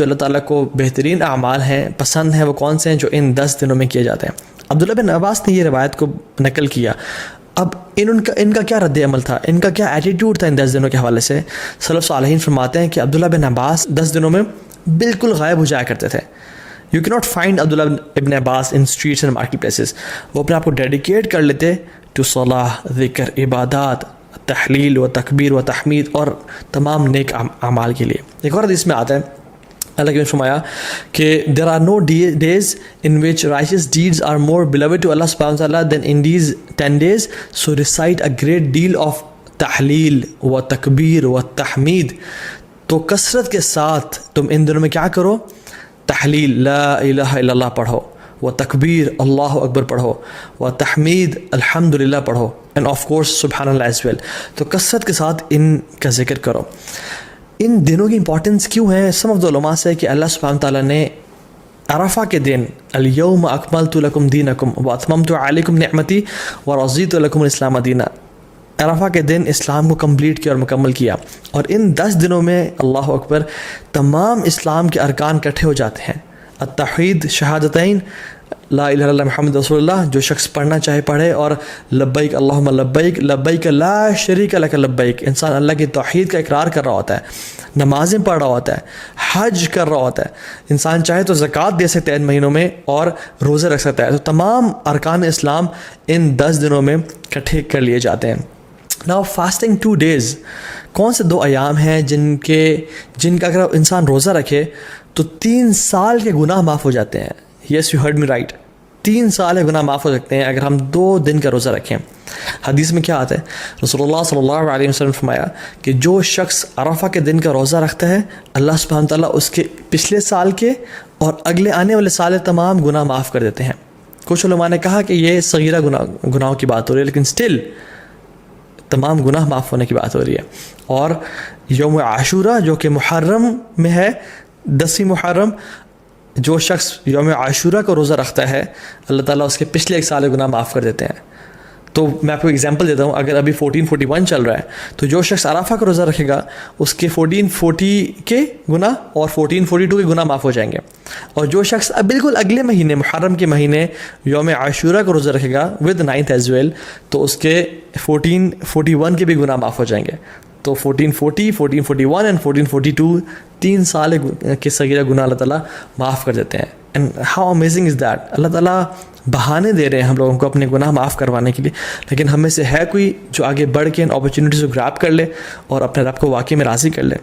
جو اللہ تعالیٰ کو بہترین اعمال ہیں پسند ہیں وہ کون سے ہیں جو ان 10 دنوں میں کیے جاتے ہیں. عبداللہ بن عباس نے یہ روایت کو نقل کیا. اب ان کا کیا رد عمل تھا, ان کا کیا ایٹیٹیوڈ تھا ان 10 دنوں کے حوالے سے. سلف صالحین فرماتے ہیں کہ عبداللہ بن عباس 10 دنوں میں بالکل غائب ہو جایا کرتے تھے. یو کی ناٹ فائنڈ عبداللہ ابن عباس ان اسٹریٹس اینڈ مارکیٹ پلیسز. وہ اپنے آپ کو ڈیڈیکیٹ کر لیتے ٹو صلاح, ذکر, عبادات, تحلیل و تکبیر و تحمید اور تمام نیک اعمال کے لیے. ایک اور حدیث میں آتا ہے اللہ نے فرمایا کہ there are no days in which righteous deeds are more beloved to Allah subhanahu wa ta'ala than in these 10 days, so recite a great deal of تحلیل و تکبیر و تحمید. تو کثرت کے ساتھ تم ان دنوں میں کیا کرو, تحلیل لا الہ الا اللہ پڑھو, و تکبیر اللہ اکبر پڑھو, و تحمید الحمدللہ پڑھو, اینڈ آف کورس سبحان اللہ ایز ویل. تو کثرت کے ساتھ ان کا ذکر کرو. ان دنوں کی امپورٹنس کیوں ہے؟ سم آف دا علماء سے کہ اللہ سبحانہ تعالیٰ نے عرفہ کے دن الیوم اکملت لکم دینکم واتممت علیکم نعمتی ورضیت لکم الاسلام دینا, عرفہ کے دن اسلام کو کمپلیٹ کیا اور مکمل کیا. اور ان 10 دنوں میں اللہ اکبر تمام اسلام کے ارکان اکٹھے ہو جاتے ہیں. التوحید, شہادتین, لا الہ الا اللہ محمد رسول اللہ, جو شخص پڑھنا چاہے پڑھے, اور لبیک اللہم لبیک لبیک لا شریک لک لبیک. انسان اللہ کی توحید کا اقرار کر رہا ہوتا ہے, نمازیں پڑھ رہا ہوتا ہے, حج کر رہا ہوتا ہے. انسان چاہے تو زکوٰۃ دے سکتا ہے ان مہینوں میں اور روزے رکھ سکتا ہے. تو تمام ارکان اسلام ان 10 دنوں میں اکٹھے کر لیے جاتے ہیں. ناؤ فاسٹنگ 2 days, کون سے 2 ایام ہیں جن کا اگر انسان روزہ رکھے تو 3 سال کے گناہ معاف ہو جاتے ہیں. Yes you heard me right, 3 سال کے گناہ معاف ہو سکتے ہیں اگر ہم 2 دن کا روزہ رکھیں. حدیث میں کیا آتا ہے, رسول اللہ صلی اللہ علیہ وسلم فرمایا کہ جو شخص عرفہ کے دن کا روزہ رکھتا ہے اللہ سبحانہ تعالیٰ اس کے پچھلے سال کے اور اگلے آنے والے سال تمام گناہ معاف کر دیتے ہیں. کچھ علماء نے کہا کہ یہ صغیرہ گناہوں کی بات ہو رہی ہے, لیکن سٹل تمام گناہ معاف ہونے کی بات ہو رہی ہے. اور یوم عاشورہ جو کہ محرم میں ہے, 10 محرم, جو شخص یوم عاشورہ کو روزہ رکھتا ہے اللہ تعالیٰ اس کے پچھلے 1 سال کے گناہ معاف کر دیتے ہیں. تو میں آپ کو ایگزامپل دیتا ہوں, اگر ابھی 1441 چل رہا ہے تو جو شخص عرفہ کا روزہ رکھے گا اس کے 1440 کے گناہ اور 1442 کے گناہ معاف ہو جائیں گے. اور جو شخص اب بالکل اگلے مہینے محرم کے مہینے یوم عاشورہ کا روزہ رکھے گا ود 9th ایز ویل, تو اس کے 1441 کے بھی گناہ معاف ہو جائیں گے. تو 1440, 1441 اینڈ 1442 3 سال کے صغیرہ گناہ اللہ تعالیٰ معاف کر دیتے ہیں. And how amazing is that. اللہ تعالیٰ بہانے دے رہے ہیں ہم لوگوں کو اپنے گناہ معاف کروانے کے لیے, لیکن ہم میں سے ہے کوئی جو آگے بڑھ کے ان اپرچونیٹیز کو گراب کر لے اور اپنے رب کو واقعی میں راضی کر لے.